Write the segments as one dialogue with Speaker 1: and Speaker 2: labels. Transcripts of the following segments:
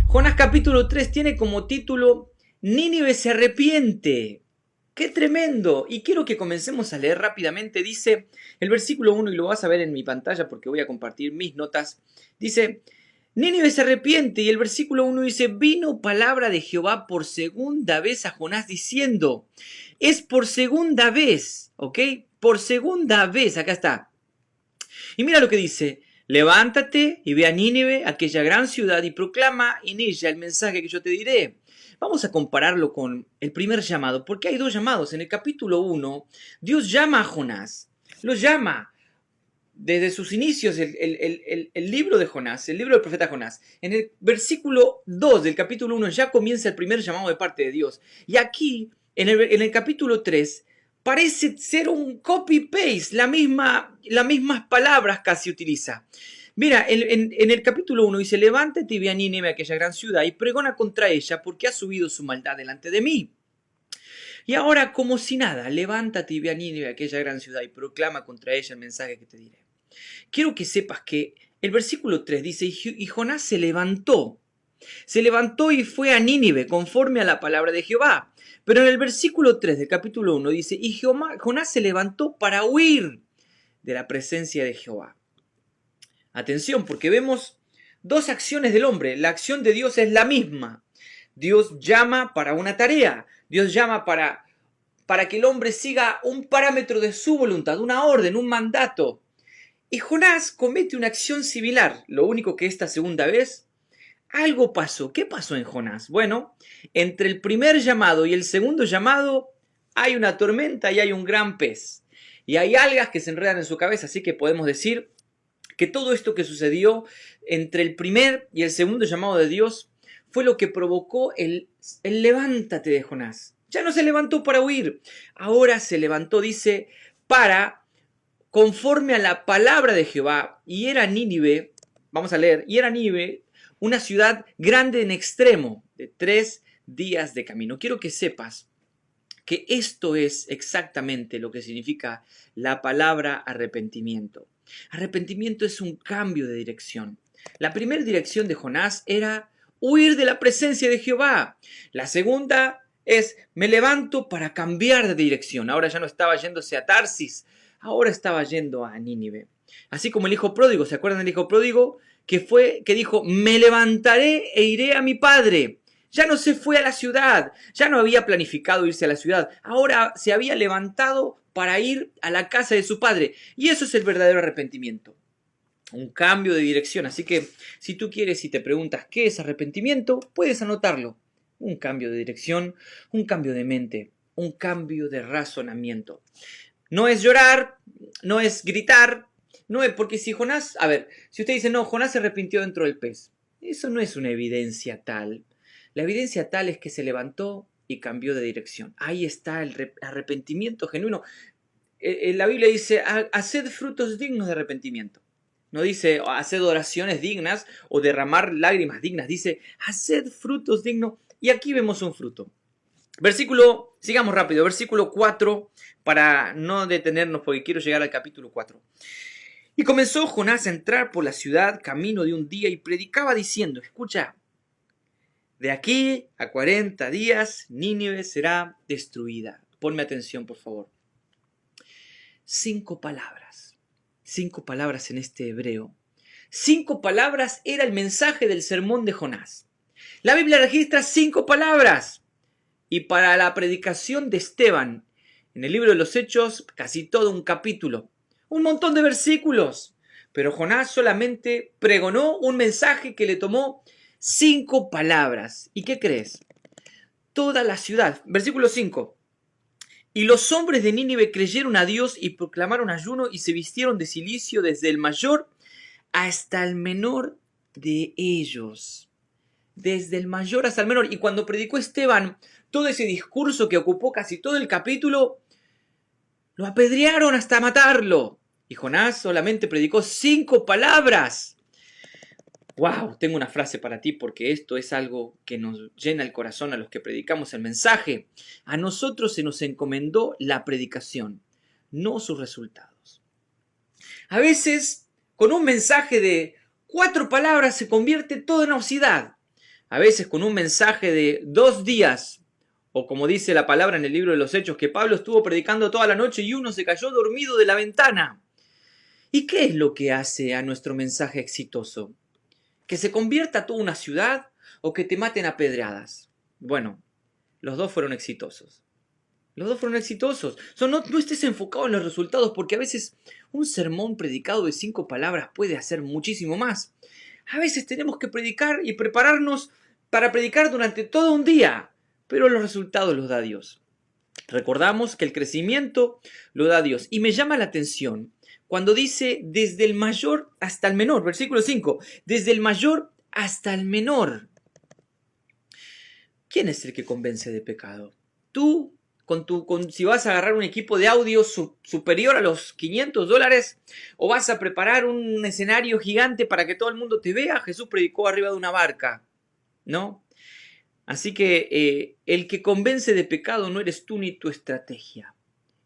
Speaker 1: Jonás capítulo 3 tiene como título Nínive se arrepiente. ¡Qué tremendo! Y quiero que comencemos a leer rápidamente. Dice el versículo 1, y lo vas a ver en mi pantalla porque voy a compartir mis notas. Dice, Nínive se arrepiente, y el versículo 1 dice, vino palabra de Jehová por segunda vez a Jonás diciendo, es por segunda vez, ¿ok? Por segunda vez, acá está. Y mira lo que dice, levántate y ve a Nínive, aquella gran ciudad, y proclama en ella el mensaje que yo te diré. Vamos a compararlo con el primer llamado, porque hay dos llamados. En el capítulo 1, Dios llama a Jonás, lo llama desde sus inicios, el libro de Jonás, el libro del profeta Jonás. En el versículo 2 del capítulo 1 ya comienza el primer llamado de parte de Dios. Y aquí, en el capítulo 3, parece ser un copy-paste, las mismas palabras casi utiliza. Mira, en el capítulo 1 dice, levántate y ve a Nínive, aquella gran ciudad, y pregona contra ella, porque ha subido su maldad delante de mí. Y ahora, como si nada, levántate y ve a Nínive, aquella gran ciudad, y proclama contra ella el mensaje que te diré. Quiero que sepas que el versículo 3 dice, y Jonás se levantó y fue a Nínive, conforme a la palabra de Jehová. Pero en el versículo 3 del capítulo 1 dice, y Jonás se levantó para huir de la presencia de Jehová. Atención, porque vemos dos acciones del hombre. La acción de Dios es la misma. Dios llama para una tarea. Dios llama para que el hombre siga un parámetro de su voluntad, una orden, un mandato. Y Jonás comete una acción similar. Lo único que esta segunda vez, algo pasó. ¿Qué pasó en Jonás? Bueno, entre el primer llamado y el segundo llamado hay una tormenta y hay un gran pez. Y hay algas que se enredan en su cabeza, así que podemos decir que todo esto que sucedió entre el primer y el segundo llamado de Dios fue lo que provocó el levántate de Jonás. Ya no se levantó para huir, ahora se levantó, dice, para, conforme a la palabra de Jehová, y era Nínive, vamos a leer, y era Nínive una ciudad grande en extremo, de 3 días de camino. Quiero que sepas que esto es exactamente lo que significa la palabra arrepentimiento. Arrepentimiento es un cambio de dirección. La primera dirección de Jonás era huir de la presencia de Jehová. La segunda es me levanto para cambiar de dirección. Ahora ya no estaba yéndose a Tarsis, ahora estaba yendo a Nínive. Así como el hijo pródigo, ¿se acuerdan del hijo pródigo? Que dijo, me levantaré e iré a mi padre. Ya no se fue a la ciudad, ya no había planificado irse a la ciudad, ahora se había levantado para ir a la casa de su padre. Y eso es el verdadero arrepentimiento, un cambio de dirección. Así que si tú quieres y te preguntas qué es arrepentimiento, puedes anotarlo. Un cambio de dirección, un cambio de mente, un cambio de razonamiento. No es llorar, no es gritar, no es porque si Jonás, a ver, si usted dice no, Jonás se arrepintió dentro del pez, eso no es una evidencia tal. La evidencia tal es que se levantó y cambió de dirección. Ahí está el arrepentimiento genuino. La Biblia dice, haced frutos dignos de arrepentimiento. No dice, haced oraciones dignas o derramar lágrimas dignas. Dice, haced frutos dignos. Y aquí vemos un fruto. Sigamos rápido, versículo 4, para no detenernos porque quiero llegar al capítulo 4. Y comenzó Jonás a entrar por la ciudad camino de un día y predicaba diciendo, escucha, de aquí a 40 días Nínive será destruida. Ponme atención, por favor. 5 palabras en este hebreo. 5 palabras era el mensaje del sermón de Jonás. La Biblia registra 5 palabras. Y para la predicación de Esteban, en el libro de los Hechos, casi todo un capítulo. Un montón de versículos. Pero Jonás solamente pregonó un mensaje que le tomó 5 palabras. ¿Y qué crees? Toda la ciudad. Versículo 5. Y los hombres de Nínive creyeron a Dios y proclamaron ayuno y se vistieron de cilicio desde el mayor hasta el menor de ellos. Desde el mayor hasta el menor. Y cuando predicó Esteban, todo ese discurso que ocupó casi todo el capítulo, lo apedrearon hasta matarlo. Y Jonás solamente predicó 5 palabras. ¡Wow! Tengo una frase para ti porque esto es algo que nos llena el corazón a los que predicamos el mensaje. A nosotros se nos encomendó la predicación, no sus resultados. A veces, con un mensaje de 4 palabras se convierte todo en osidad. A veces con un mensaje de 2 días, o como dice la palabra en el libro de los Hechos, que Pablo estuvo predicando toda la noche y uno se cayó dormido de la ventana. ¿Y qué es lo que hace a nuestro mensaje exitoso? ¿Que se convierta toda una ciudad o que te maten a pedradas? Bueno, los dos fueron exitosos. Los dos fueron exitosos. No estés enfocado en los resultados, porque a veces un sermón predicado de 5 palabras puede hacer muchísimo más. A veces tenemos que predicar y prepararnos para predicar durante todo un día, pero los resultados los da Dios. Recordamos que el crecimiento lo da Dios. Y me llama la atención cuando dice desde el mayor hasta el menor, versículo 5, desde el mayor hasta el menor. ¿Quién es el que convence de pecado? ¿Tú, si vas a agarrar un equipo de audio superior a los $500, o vas a preparar un escenario gigante para que todo el mundo te vea? Jesús predicó arriba de una barca, ¿no? Así que el que convence de pecado no eres tú ni tu estrategia.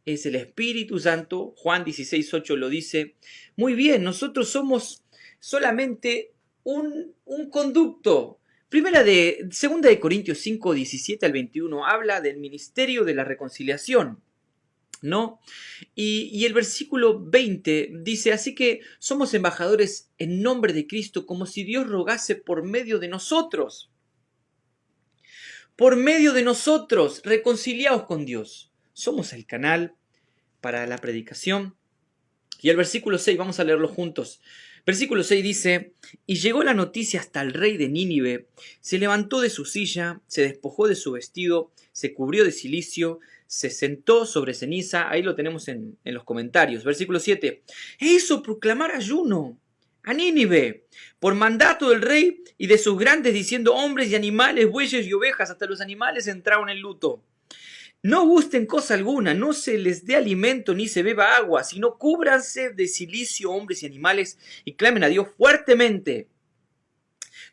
Speaker 1: Es el Espíritu Santo. Juan 16:8 lo dice. Muy bien, nosotros somos solamente un conducto. Segunda de Corintios 5, 17 al 21 habla del ministerio de la reconciliación, ¿no? Y el versículo 20 dice, así que somos embajadores en nombre de Cristo, como si Dios rogase por medio de nosotros. Por medio de nosotros, reconciliaos con Dios. Somos el canal para la predicación. Y el versículo 6, vamos a leerlo juntos. Versículo 6 dice, y llegó la noticia hasta el rey de Nínive, se levantó de su silla, se despojó de su vestido, se cubrió de cilicio, se sentó sobre ceniza, ahí lo tenemos en los comentarios. Versículo 7, e hizo proclamar ayuno a Nínive, por mandato del rey y de sus grandes, diciendo, hombres y animales, bueyes y ovejas, hasta los animales entraron en luto. No gusten cosa alguna, no se les dé alimento ni se beba agua, sino cúbranse de cilicio hombres y animales y clamen a Dios fuertemente.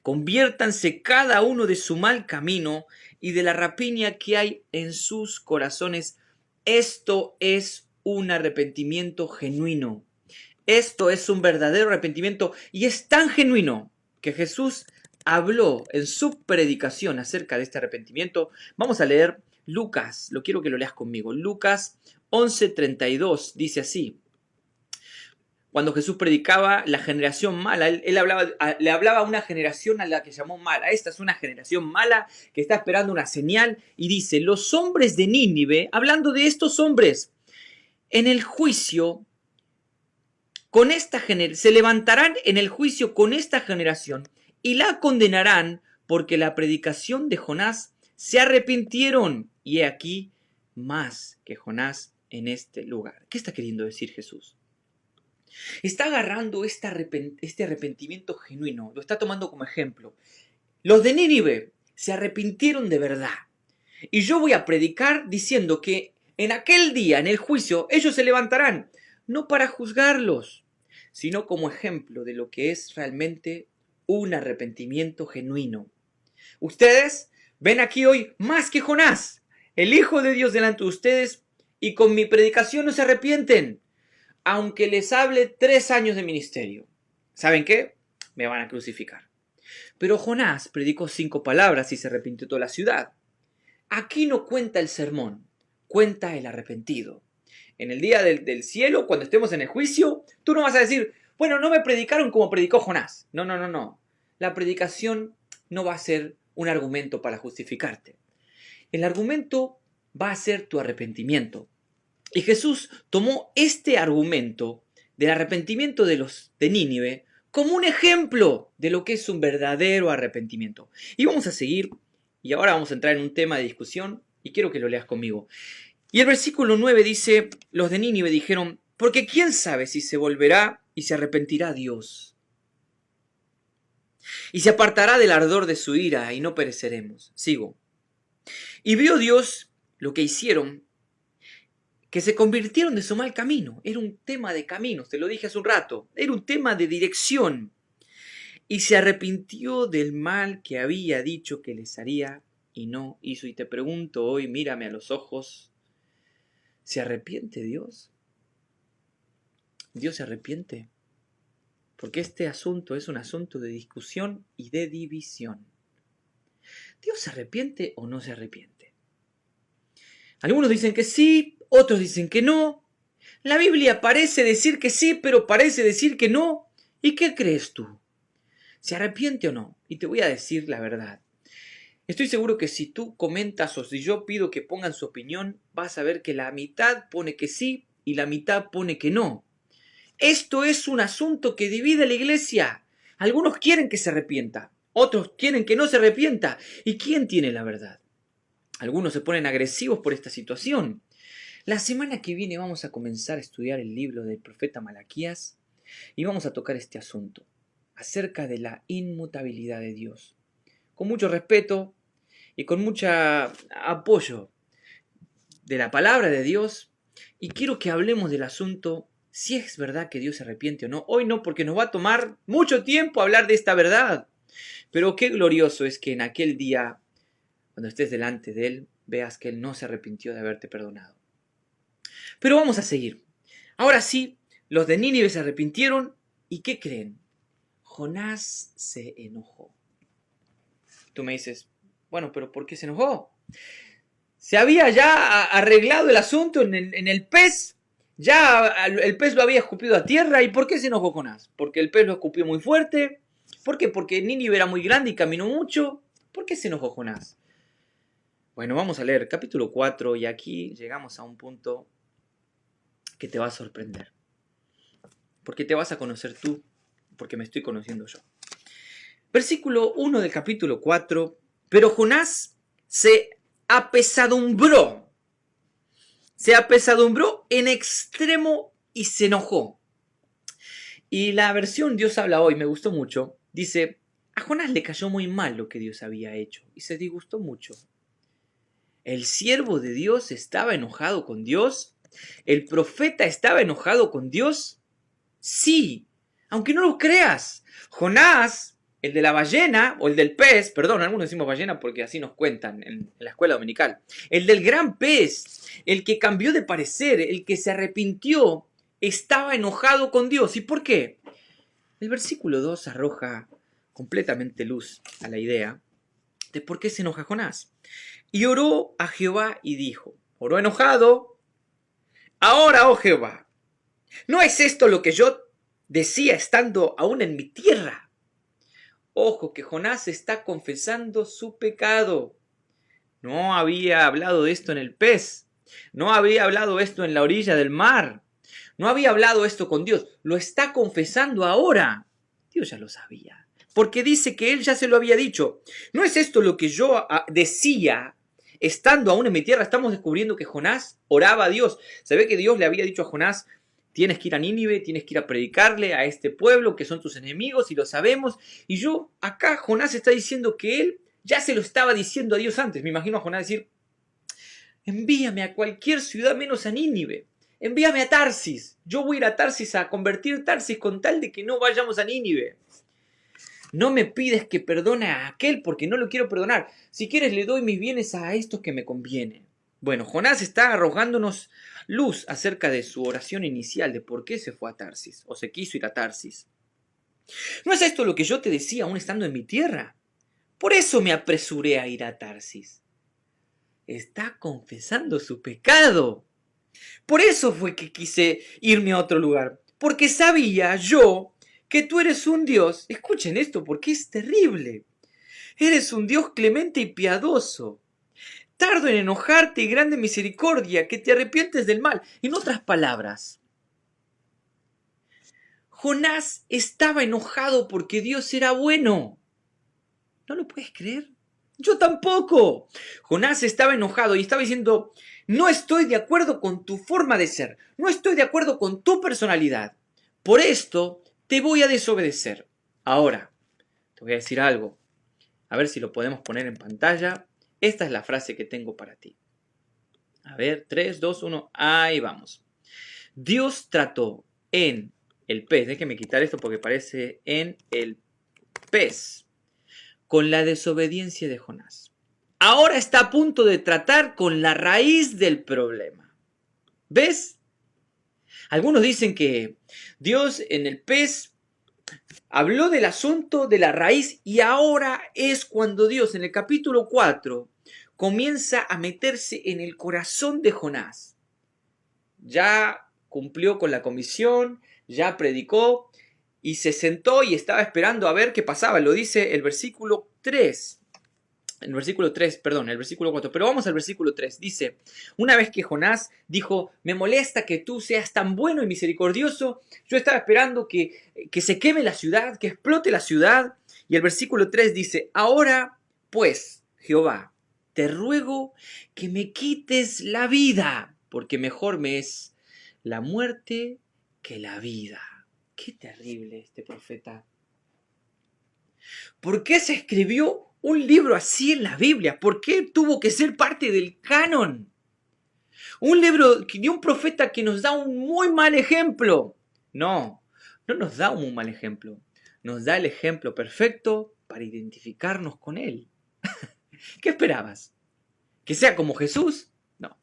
Speaker 1: Conviértanse cada uno de su mal camino y de la rapiña que hay en sus corazones. Esto es un arrepentimiento genuino. Esto es un verdadero arrepentimiento y es tan genuino que Jesús habló en su predicación acerca de este arrepentimiento. Vamos a leer Lucas, lo quiero que lo leas conmigo. Lucas 11:32 dice así. Cuando Jesús predicaba la generación mala, él le hablaba a una generación a la que llamó mala. Esta es una generación mala que está esperando una señal y dice, los hombres de Nínive, hablando de estos hombres, en el juicio se levantarán en el juicio con esta generación y la condenarán porque la predicación de Jonás se arrepintieron. Y he aquí más que Jonás en este lugar. ¿Qué está queriendo decir Jesús? Está agarrando este arrepentimiento genuino, lo está tomando como ejemplo. Los de Nínive se arrepintieron de verdad. Y yo voy a predicar diciendo que en aquel día, en el juicio, ellos se levantarán, no para juzgarlos, sino como ejemplo de lo que es realmente un arrepentimiento genuino. Ustedes ven aquí hoy más que Jonás, el Hijo de Dios delante de ustedes, y con mi predicación no se arrepienten, aunque les hable 3 años de ministerio. ¿Saben qué? Me van a crucificar. Pero Jonás predicó 5 palabras y se arrepintió toda la ciudad. Aquí no cuenta el sermón, cuenta el arrepentido. En el día del cielo, cuando estemos en el juicio, tú no vas a decir, bueno, no me predicaron como predicó Jonás. No, no, no, no. La predicación no va a ser un argumento para justificarte. El argumento va a ser tu arrepentimiento. Y Jesús tomó este argumento del arrepentimiento de los de Nínive como un ejemplo de lo que es un verdadero arrepentimiento. Y vamos a seguir, y ahora vamos a entrar en un tema de discusión, y quiero que lo leas conmigo. Y el versículo 9 dice, los de Nínive dijeron, porque quién sabe si se volverá y se arrepentirá Dios, y se apartará del ardor de su ira, y no pereceremos. Sigo. Y vio Dios lo que hicieron, que se convirtieron de su mal camino. Era un tema de caminos, te lo dije hace un rato. Era un tema de dirección. Y se arrepintió del mal que había dicho que les haría y no hizo. Y te pregunto hoy, mírame a los ojos, ¿se arrepiente Dios? ¿Dios se arrepiente? Porque este asunto es un asunto de discusión y de división. ¿Dios se arrepiente o no se arrepiente? Algunos dicen que sí, otros dicen que no. La Biblia parece decir que sí, pero parece decir que no. ¿Y qué crees tú? ¿Se arrepiente o no? Y te voy a decir la verdad. Estoy seguro que si tú comentas o si yo pido que pongan su opinión, vas a ver que la mitad pone que sí y la mitad pone que no. Esto es un asunto que divide la iglesia. Algunos quieren que se arrepienta, otros quieren que no se arrepienta. ¿Y quién tiene la verdad? Algunos se ponen agresivos por esta situación. La semana que viene vamos a comenzar a estudiar el libro del profeta Malaquías y vamos a tocar este asunto acerca de la inmutabilidad de Dios. Con mucho respeto y con mucho apoyo de la palabra de Dios, y quiero que hablemos del asunto si es verdad que Dios se arrepiente o no. Hoy no, porque nos va a tomar mucho tiempo hablar de esta verdad. Pero qué glorioso es que en aquel día, cuando estés delante de Él, veas que Él no se arrepintió de haberte perdonado. Pero vamos a seguir. Ahora sí, los de Nínive se arrepintieron, ¿y qué creen? Jonás se enojó. Tú me dices, bueno, pero ¿por qué se enojó? Se había ya arreglado el asunto en el pez, ya el pez lo había escupido a tierra. ¿Y por qué se enojó Jonás? ¿Porque el pez lo escupió muy fuerte? ¿Por qué? ¿Porque Nínive era muy grande y caminó mucho? ¿Por qué se enojó Jonás? Bueno, vamos a leer capítulo 4 y aquí llegamos a un punto que te va a sorprender. Porque te vas a conocer tú, porque me estoy conociendo yo. Versículo 1 del capítulo 4. Pero Jonás se apesadumbró. Se apesadumbró en extremo y se enojó. Y la versión Dios habla hoy me gustó mucho. Dice, a Jonás le cayó muy mal lo que Dios había hecho y se disgustó mucho. El siervo de Dios estaba enojado con Dios. El profeta estaba enojado con Dios. Sí, aunque no lo creas. Jonás, el de la ballena, o el del pez, perdón, algunos decimos ballena porque así nos cuentan en la escuela dominical. El del gran pez, el que cambió de parecer, el que se arrepintió, estaba enojado con Dios. ¿Y por qué? El versículo 2 arroja completamente luz a la idea de por qué se enoja Jonás. Y oró a Jehová y dijo, oró enojado, ahora, oh Jehová, ¿no es esto lo que yo decía estando aún en mi tierra? Ojo, que Jonás está confesando su pecado. No había hablado de esto en el pez. No había hablado esto en la orilla del mar. No había hablado esto con Dios. Lo está confesando ahora. Dios ya lo sabía. Porque dice que él ya se lo había dicho. ¿No es esto lo que yo decía estando aún en mi tierra? Estamos descubriendo que Jonás oraba a Dios. Se ve que Dios le había dicho a Jonás, tienes que ir a Nínive, tienes que ir a predicarle a este pueblo que son tus enemigos y lo sabemos. Y yo acá Jonás está diciendo que él ya se lo estaba diciendo a Dios antes. Me imagino a Jonás decir, envíame a cualquier ciudad menos a Nínive. Envíame a Tarsis. Yo voy a ir a Tarsis a convertir Tarsis con tal de que no vayamos a Nínive. No me pides que perdone a aquel porque no lo quiero perdonar. Si quieres le doy mis bienes a estos que me conviene. Bueno, Jonás está arrojándonos luz acerca de su oración inicial, de por qué se fue a Tarsis, o se quiso ir a Tarsis. ¿No es esto lo que yo te decía aún estando en mi tierra? Por eso me apresuré a ir a Tarsis. Está confesando su pecado. Por eso fue que quise irme a otro lugar. Porque sabía yo que tú eres un Dios. Escuchen esto porque es terrible. Eres un Dios clemente y piadoso. Tardo en enojarte y grande misericordia, que te arrepientes del mal. En otras palabras, Jonás estaba enojado porque Dios era bueno. ¿No lo puedes creer? Yo tampoco. Jonás estaba enojado y estaba diciendo, no estoy de acuerdo con tu forma de ser, no estoy de acuerdo con tu personalidad. Por esto te voy a desobedecer. Ahora, te voy a decir algo. A ver si lo podemos poner en pantalla. Esta es la frase que tengo para ti. A ver, 3, 2, 1, ahí vamos. Dios trató en el pez, déjeme quitar esto porque parece en el pez, con la desobediencia de Jonás. Ahora está a punto de tratar con la raíz del problema. ¿Ves? Algunos dicen que Dios en el pez habló del asunto de la raíz y ahora es cuando Dios en el capítulo 4 comienza a meterse en el corazón de Jonás. Ya cumplió con la comisión, ya predicó y se sentó y estaba esperando a ver qué pasaba. Lo dice el versículo 3. El versículo 3, perdón, el versículo 4, pero vamos al versículo 3. Dice, una vez que Jonás dijo, me molesta que tú seas tan bueno y misericordioso, yo estaba esperando que se queme la ciudad, que explote la ciudad. Y el versículo 3 dice, ahora pues, Jehová, te ruego que me quites la vida, porque mejor me es la muerte que la vida. Qué terrible este profeta. ¿Por qué se escribió un libro así en la Biblia? ¿Por qué tuvo que ser parte del canon? Un libro de un profeta que nos da un muy mal ejemplo. No, no nos da un muy mal ejemplo. Nos da el ejemplo perfecto para identificarnos con él. ¿Qué esperabas? ¿Que sea como Jesús? No.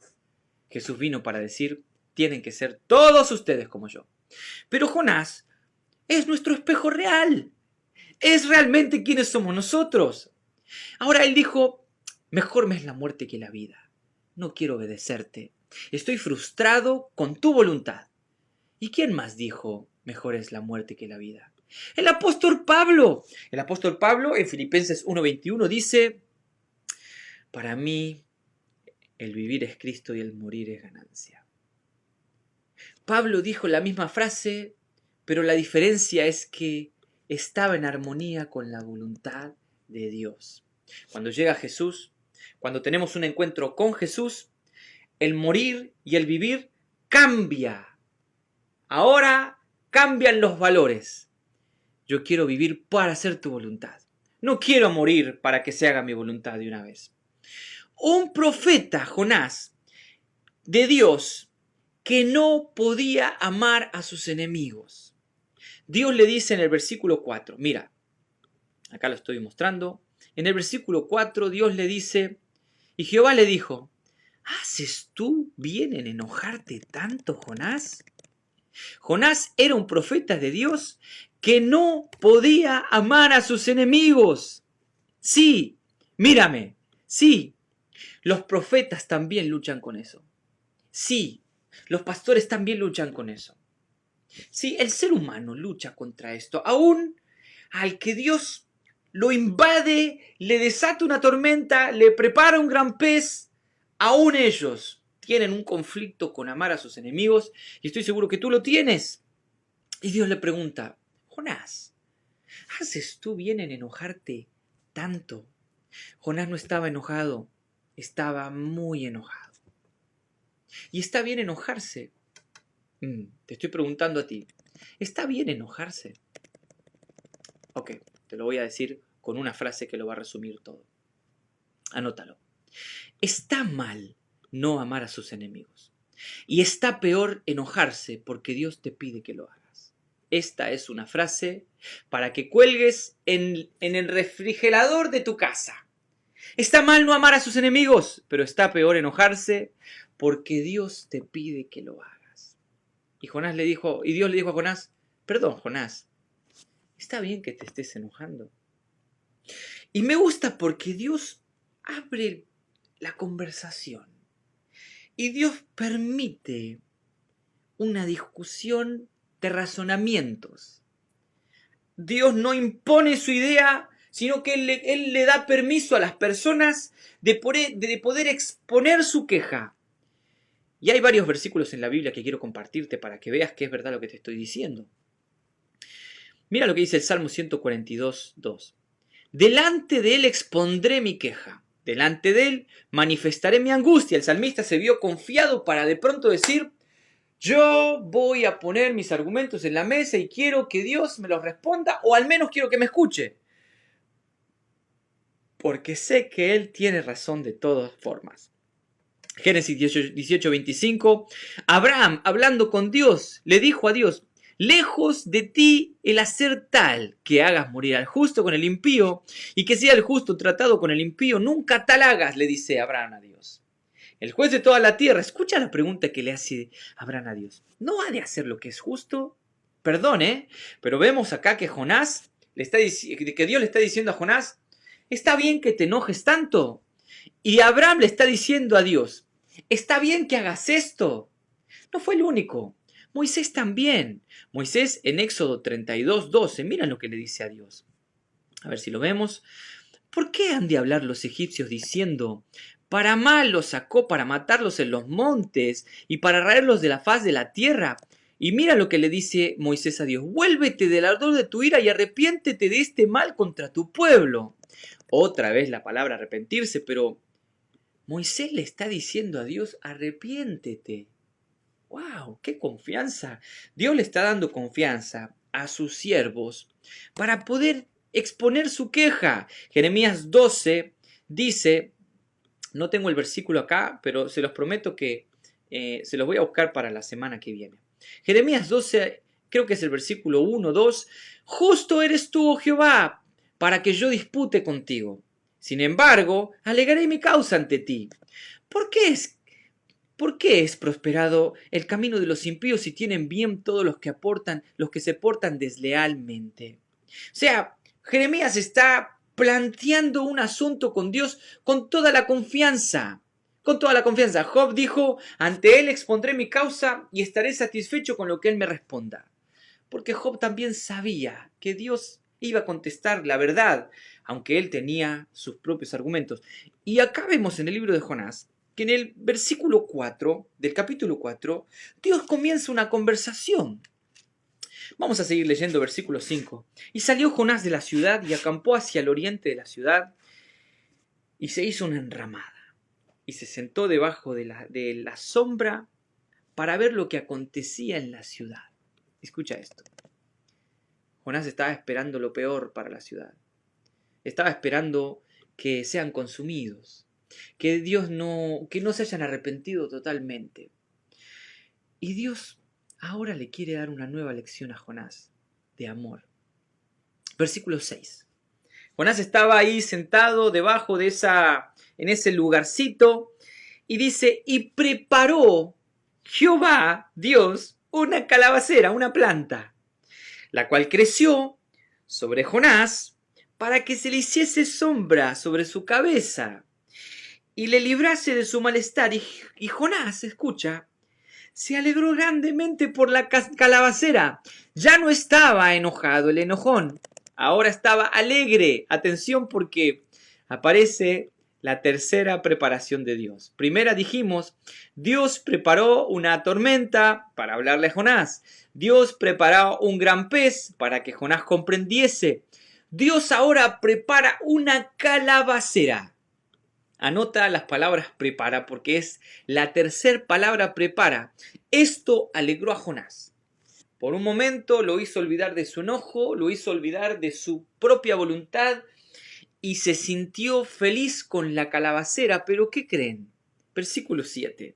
Speaker 1: Jesús vino para decir, tienen que ser todos ustedes como yo. Pero Jonás es nuestro espejo real. Es realmente quienes somos nosotros. Ahora él dijo, mejor me es la muerte que la vida. No quiero obedecerte. Estoy frustrado con tu voluntad. ¿Y quién más dijo, mejor es la muerte que la vida? El apóstol Pablo. El apóstol Pablo en Filipenses 1:21 dice, para mí el vivir es Cristo y el morir es ganancia. Pablo dijo la misma frase, pero la diferencia es que estaba en armonía con la voluntad de Dios. Cuando llega Jesús, cuando tenemos un encuentro con Jesús, el morir y el vivir cambia. Ahora cambian los valores. Yo quiero vivir para hacer tu voluntad. No quiero morir para que se haga mi voluntad de una vez. Un profeta, Jonás, de Dios, que no podía amar a sus enemigos. Dios le dice en el versículo 4, mira, acá lo estoy mostrando. En el versículo 4 Dios le dice, y Jehová le dijo, ¿haces tú bien en enojarte tanto, Jonás? Jonás era un profeta de Dios que no podía amar a sus enemigos. Sí, mírame, sí, los profetas también luchan con eso. Sí, los pastores también luchan con eso. Sí, el ser humano lucha contra esto. Aún al que Dios lo invade, le desata una tormenta, le prepara un gran pez, aún ellos tienen un conflicto con amar a sus enemigos, y estoy seguro que tú lo tienes. Y Dios le pregunta, Jonás, ¿haces tú bien en enojarte tanto? Jonás no estaba enojado, estaba muy enojado. Y está bien enojarse. Te estoy preguntando a ti, ¿está bien enojarse? Ok, te lo voy a decir con una frase que lo va a resumir todo. Anótalo. Está mal no amar a sus enemigos. Y está peor enojarse porque Dios te pide que lo hagas. Esta es una frase para que cuelgues en el refrigerador de tu casa. Está mal no amar a sus enemigos, pero está peor enojarse porque Dios te pide que lo hagas. Y Dios le dijo a Jonás, perdón, Jonás, está bien que te estés enojando. Y me gusta porque Dios abre la conversación. Y Dios permite una discusión de razonamientos. Dios no impone su idea, sino que Él le da permiso a las personas de poder exponer su queja. Y hay varios versículos en la Biblia que quiero compartirte para que veas que es verdad lo que te estoy diciendo. Mira lo que dice el Salmo 142:2. Delante de Él expondré mi queja. Delante de Él manifestaré mi angustia. El salmista se vio confiado para de pronto decir, yo voy a poner mis argumentos en la mesa y quiero que Dios me los responda, o al menos quiero que me escuche. Porque sé que Él tiene razón de todas formas. Génesis 18:25. Abraham, hablando con Dios, le dijo a Dios, lejos de ti el hacer tal que hagas morir al justo con el impío, y que sea el justo tratado con el impío, nunca tal hagas, le dice Abraham a Dios. El juez de toda la tierra, escucha la pregunta que le hace Abraham a Dios. ¿No ha de hacer lo que es justo? Perdón, pero vemos acá que Jonás que Dios le está diciendo a Jonás, está bien que te enojes tanto. Y Abraham le está diciendo a Dios, está bien que hagas esto. No fue el único. Moisés también. Moisés en Éxodo 32:12, miren lo que le dice a Dios. A ver si lo vemos. ¿Por qué han de hablar los egipcios diciendo, para mal los sacó para matarlos en los montes y para raerlos de la faz de la tierra? Y mira lo que le dice Moisés a Dios, vuélvete del ardor de tu ira y arrepiéntete de este mal contra tu pueblo. Otra vez la palabra arrepentirse, pero Moisés le está diciendo a Dios, arrepiéntete. ¡Wow! ¡Qué confianza! Dios le está dando confianza a sus siervos para poder exponer su queja. Jeremías 12 dice, no tengo el versículo acá, pero se los prometo que se los voy a buscar para la semana que viene. Jeremías 12, creo que es el versículo 1, 2. Justo eres tú, oh Jehová, para que yo dispute contigo. Sin embargo, alegaré mi causa ante ti. ¿Por qué es prosperado el camino de los impíos y tienen bien todos los que se portan deslealmente? O sea, Jeremías está planteando un asunto con Dios con toda la confianza. Con toda la confianza. Job dijo, ante él expondré mi causa y estaré satisfecho con lo que él me responda. Porque Job también sabía que Dios iba a contestar la verdad, aunque él tenía sus propios argumentos. Y acá vemos en el libro de Jonás que en el versículo 4 del capítulo 4, Dios comienza una conversación. Vamos a seguir leyendo versículo 5. Y salió Jonás de la ciudad y acampó hacia el oriente de la ciudad y se hizo una enramada y se sentó debajo de la sombra para ver lo que acontecía en la ciudad. Escucha esto. Jonás estaba esperando lo peor para la ciudad. Estaba esperando que sean consumidos, que no se hayan arrepentido totalmente. Y Dios ahora le quiere dar una nueva lección a Jonás de amor. Versículo 6. Jonás estaba ahí sentado debajo en ese lugarcito y dice, y preparó Jehová, Dios, una calabacera, una planta, la cual creció sobre Jonás para que se le hiciese sombra sobre su cabeza y le librase de su malestar. Y Jonás, escucha, se alegró grandemente por la calabacera. Ya no estaba enojado el enojón, ahora estaba alegre. Atención porque aparece la tercera preparación de Dios. Primera dijimos, Dios preparó una tormenta para hablarle a Jonás. Dios preparó un gran pez para que Jonás comprendiese. Dios ahora prepara una calabacera. Anota las palabras prepara porque es la tercera palabra prepara. Esto alegró a Jonás. Por un momento lo hizo olvidar de su enojo, lo hizo olvidar de su propia voluntad y se sintió feliz con la calabacera. ¿Pero qué creen? Versículo 7.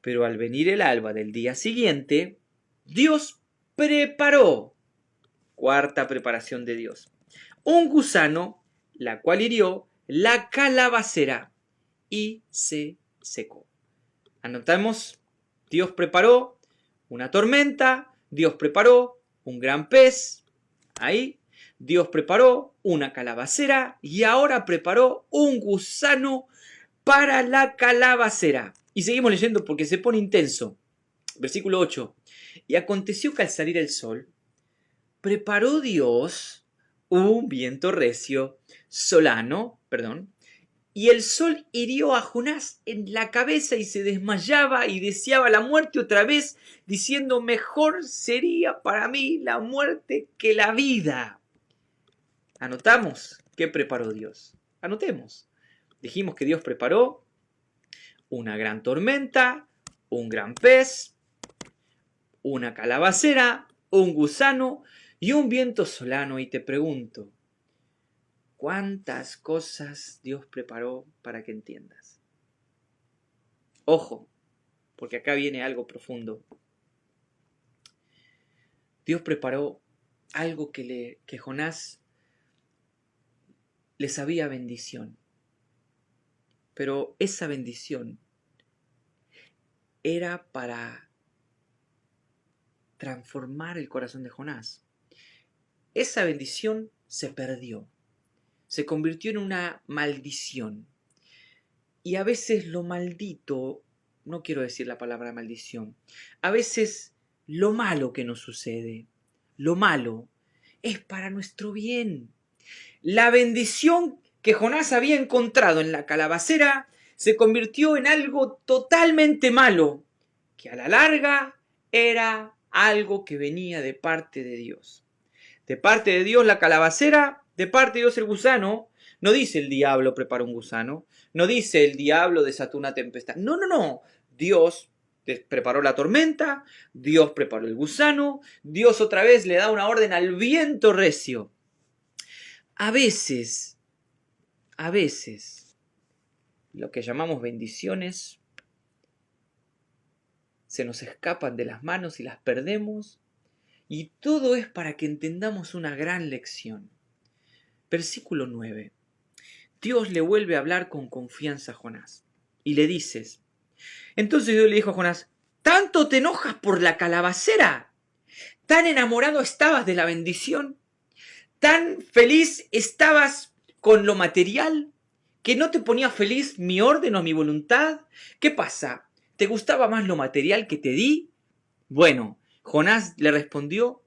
Speaker 1: Pero al venir el alba del día siguiente, Dios preparó, cuarta preparación de Dios, un gusano, la cual hirió la calabacera y se secó. Anotamos, Dios preparó una tormenta, Dios preparó un gran pez, ahí, Dios preparó una calabacera y ahora preparó un gusano para la calabacera. Y seguimos leyendo porque se pone intenso. Versículo 8. Y aconteció que al salir el sol, preparó Dios un viento recio, y el sol hirió a Jonás en la cabeza y se desmayaba y deseaba la muerte otra vez, diciendo, mejor sería para mí la muerte que la vida. Anotamos qué preparó Dios. Anotemos. Dijimos que Dios preparó una gran tormenta, un gran pez, una calabacera, un gusano y un viento solano. Y te pregunto, ¿cuántas cosas Dios preparó para que entiendas? Ojo, porque acá viene algo profundo. Dios preparó algo que Jonás le sabía bendición. Pero esa bendición era para transformar el corazón de Jonás. Esa bendición se perdió, se convirtió en una maldición. Y a veces lo maldito, no quiero decir la palabra maldición, a veces lo malo que nos sucede, lo malo, es para nuestro bien. La bendición que Jonás había encontrado en la calabacera se convirtió en algo totalmente malo, que a la larga era algo que venía de parte de Dios. De parte de Dios la calabacera, de parte de Dios el gusano. No dice el diablo preparó un gusano, no dice el diablo desató una tempestad. No, no, no. Dios preparó la tormenta, Dios preparó el gusano, Dios otra vez le da una orden al viento recio. A veces, lo que llamamos bendiciones se nos escapan de las manos y las perdemos, y todo es para que entendamos una gran lección. Versículo 9. Dios le vuelve a hablar con confianza a Jonás y le dices, entonces Dios le dijo a Jonás, ¿tanto te enojas por la calabacera? ¿Tan enamorado estabas de la bendición? ¿Tan feliz estabas con lo material que no te ponía feliz mi orden o mi voluntad? ¿Qué pasa? ¿Te gustaba más lo material que te di? Bueno, Jonás le respondió,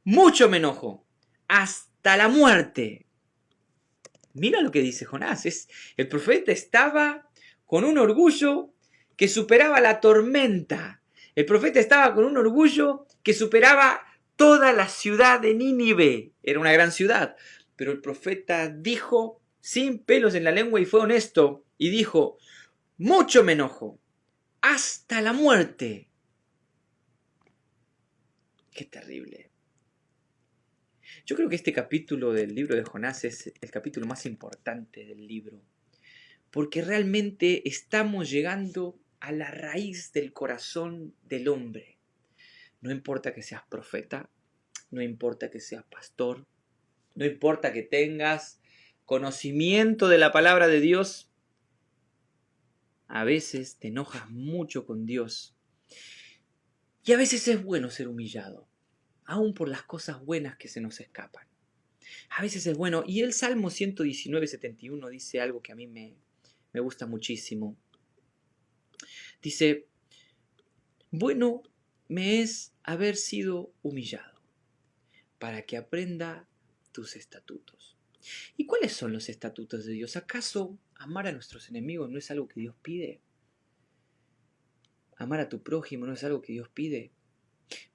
Speaker 1: mucho me enojo, hasta la muerte. Mira lo que dice Jonás. El profeta estaba con un orgullo que superaba la tormenta. El profeta estaba con un orgullo que superaba toda la ciudad de Nínive. Era una gran ciudad. Pero el profeta dijo, sin pelos en la lengua, y fue honesto, y dijo, mucho me enojo, hasta la muerte. Qué terrible. Yo creo que este capítulo del libro de Jonás es el capítulo más importante del libro, porque realmente estamos llegando a la raíz del corazón del hombre. No importa que seas profeta, no importa que seas pastor, no importa que tengas conocimiento de la palabra de Dios, a veces te enojas mucho con Dios. Y a veces es bueno ser humillado, aún por las cosas buenas que se nos escapan. A veces es bueno. Y el Salmo 119, 71 dice algo que a mí me gusta muchísimo. Dice, bueno me es haber sido humillado, para que aprenda tus estatutos. ¿Y cuáles son los estatutos de Dios? ¿Acaso amar a nuestros enemigos no es algo que Dios pide? ¿Amar a tu prójimo no es algo que Dios pide?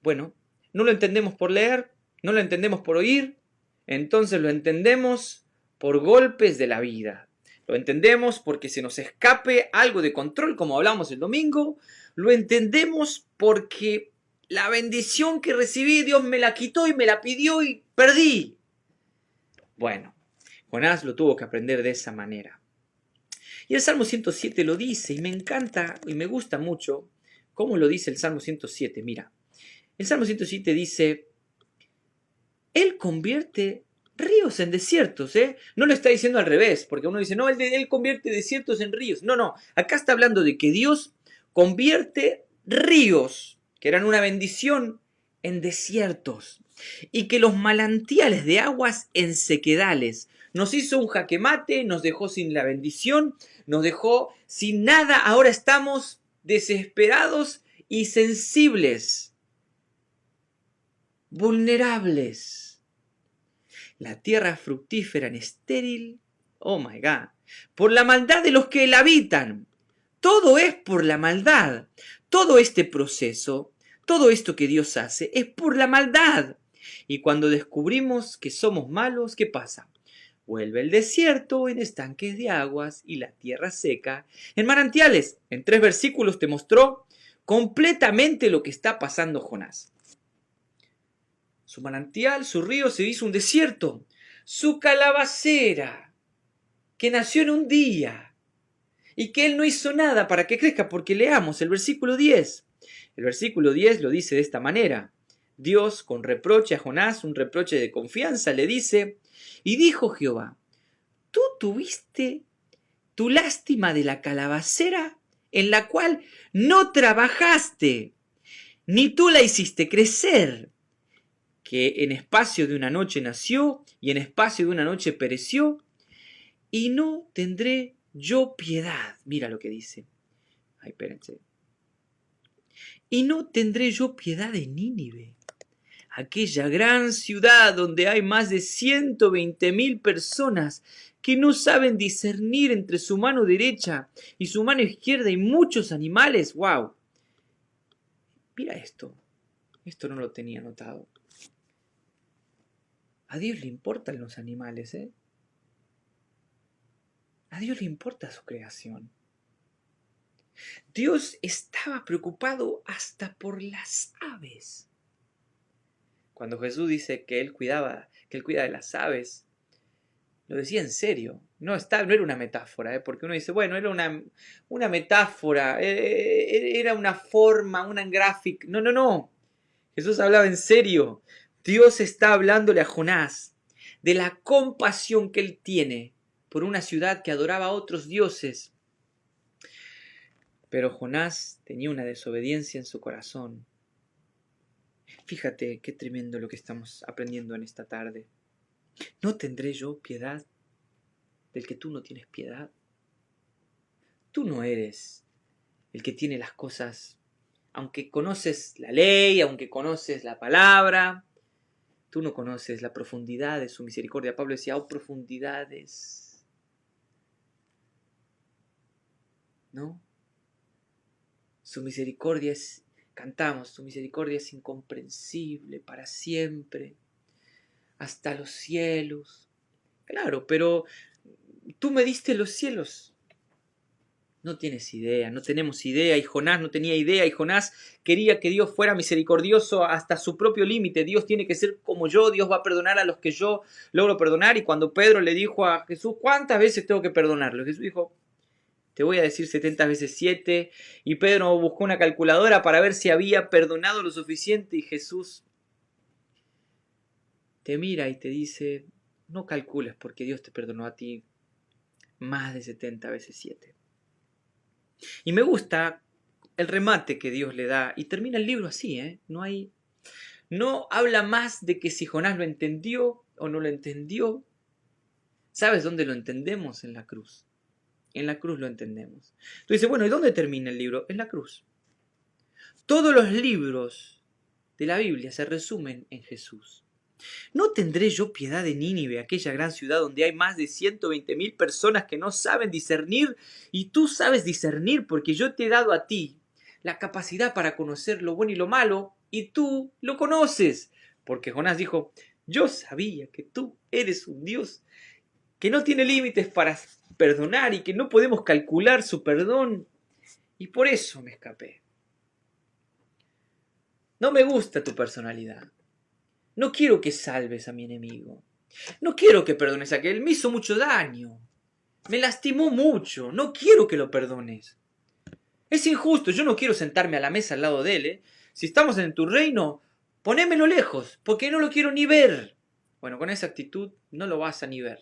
Speaker 1: Bueno, no lo entendemos por leer, no lo entendemos por oír, entonces lo entendemos por golpes de la vida. Lo entendemos porque se nos escape algo de control, como hablamos el domingo. Lo entendemos porque la bendición que recibí, Dios me la quitó y me la pidió y perdí. Bueno, Jonás lo tuvo que aprender de esa manera. Y el Salmo 107 lo dice, y me encanta y me gusta mucho cómo lo dice el Salmo 107. Mira, el Salmo 107 dice, Él convierte ríos en desiertos, No lo está diciendo al revés, porque uno dice, no, él convierte desiertos en ríos. No, no, acá está hablando de que Dios convierte ríos, que eran una bendición, en desiertos, y que los manantiales de aguas en sequedales. Nos hizo un jaque mate, nos dejó sin la bendición, nos dejó sin nada, ahora estamos desesperados y sensibles, vulnerables. La tierra fructífera en estéril, oh my God, por la maldad de los que la habitan. Todo es por la maldad. Todo este proceso, todo esto que Dios hace, es por la maldad. Y cuando descubrimos que somos malos, ¿qué pasa? Vuelve el desierto en estanques de aguas y la tierra seca en manantiales. En 3 versículos te mostró completamente lo que está pasando Jonás. Su manantial, su río se hizo un desierto. Su calabacera, que nació en un día y que él no hizo nada para que crezca, porque leamos el versículo 10. El versículo 10 lo dice de esta manera. Dios, con reproche a Jonás, un reproche de confianza, le dice, y dijo Jehová, tú tuviste tu lástima de la calabacera en la cual no trabajaste, ni tú la hiciste crecer, que en espacio de una noche nació y en espacio de una noche pereció, y no tendré yo piedad. Mira lo que dice. Ay, espérense. Y no tendré yo piedad de Nínive, aquella gran ciudad donde hay más de 120.000 personas que no saben discernir entre su mano derecha y su mano izquierda y muchos animales. ¡Wow! Mira esto. Esto no lo tenía notado. A Dios le importan los animales, ¿eh? A Dios le importa su creación. Dios estaba preocupado hasta por las aves. Cuando Jesús dice que Él cuida de las aves, lo decía en serio. No era una metáfora, porque uno dice, bueno, era una metáfora, era una forma, una gráfica. No, no, no. Jesús hablaba en serio. Dios está hablándole a Jonás de la compasión que él tiene por una ciudad que adoraba a otros dioses. Pero Jonás tenía una desobediencia en su corazón. Fíjate qué tremendo lo que estamos aprendiendo en esta tarde. ¿No tendré yo piedad del que tú no tienes piedad? Tú no eres el que tiene las cosas, aunque conoces la ley, aunque conoces la palabra, tú no conoces la profundidad de su misericordia. Pablo decía, oh profundidades, ¿no? Su misericordia es, cantamos, su misericordia es incomprensible para siempre, hasta los cielos. Claro, pero tú me diste los cielos. No tienes idea, no tenemos idea, y Jonás no tenía idea, y Jonás quería que Dios fuera misericordioso hasta su propio límite. Dios tiene que ser como yo, Dios va a perdonar a los que yo logro perdonar. Y cuando Pedro le dijo a Jesús, ¿cuántas veces tengo que perdonarlo? Jesús dijo, te voy a decir 70 veces 7. Y Pedro buscó una calculadora para ver si había perdonado lo suficiente, y Jesús te mira y te dice, no calcules porque Dios te perdonó a ti más de 70 veces 7. Y me gusta el remate que Dios le da, y termina el libro así, ¿eh? No habla más de que si Jonás lo entendió o no lo entendió. ¿Sabes dónde lo entendemos? En la cruz. En la cruz lo entendemos. Tú dices, bueno, ¿y dónde termina el libro? En la cruz. Todos los libros de la Biblia se resumen en Jesús. ¿No tendré yo piedad de Nínive, aquella gran ciudad donde hay más de 120.000 personas que no saben discernir? Y tú sabes discernir porque yo te he dado a ti la capacidad para conocer lo bueno y lo malo, y tú lo conoces. Porque Jonás dijo, yo sabía que tú eres un Dios que no tiene límites para perdonar y que no podemos calcular su perdón, y por eso me escapé. No me gusta tu personalidad. No quiero que salves a mi enemigo. No quiero que perdones a aquel. Me hizo mucho daño. Me lastimó mucho. No quiero que lo perdones. Es injusto. Yo no quiero sentarme a la mesa al lado de él, ¿eh? Si estamos en tu reino, ponémelo lejos, porque no lo quiero ni ver. Bueno, con esa actitud no lo vas a ni ver.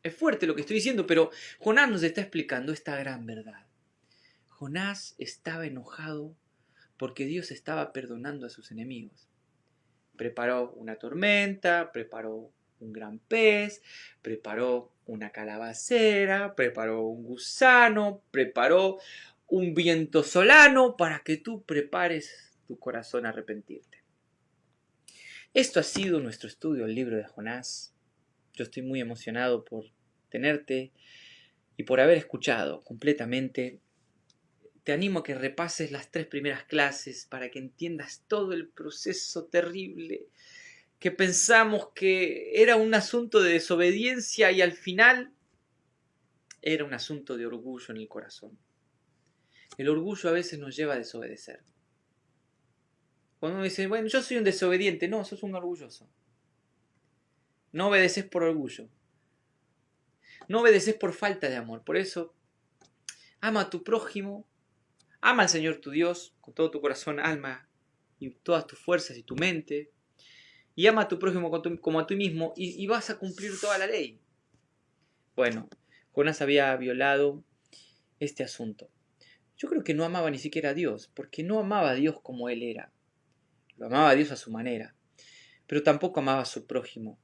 Speaker 1: Es fuerte lo que estoy diciendo, pero Jonás nos está explicando esta gran verdad. Jonás estaba enojado porque Dios estaba perdonando a sus enemigos. Preparó una tormenta, preparó un gran pez, preparó una calabacera, preparó un gusano, preparó un viento solano para que tú prepares tu corazón a arrepentirte. Esto ha sido nuestro estudio del libro de Jonás. Yo estoy muy emocionado por tenerte y por haber escuchado completamente. Te animo a que repases las 3 primeras clases para que entiendas todo el proceso terrible que pensamos que era un asunto de desobediencia y al final era un asunto de orgullo en el corazón. El orgullo a veces nos lleva a desobedecer. Cuando uno dice, bueno, yo soy un desobediente, no, sos un orgulloso. No obedeces por orgullo. No obedeces por falta de amor. Por eso, ama a tu prójimo. Ama al Señor tu Dios con todo tu corazón, alma y todas tus fuerzas y tu mente. Y ama a tu prójimo como a ti mismo y vas a cumplir toda la ley. Bueno, Jonás había violado este asunto. Yo creo que no amaba ni siquiera a Dios, porque no amaba a Dios como él era. Lo amaba a Dios a su manera, pero tampoco amaba a su prójimo.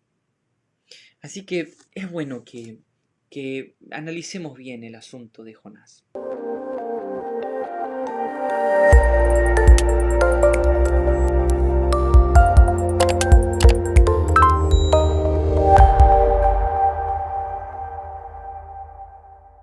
Speaker 1: Así que es bueno que analicemos bien el asunto de Jonás.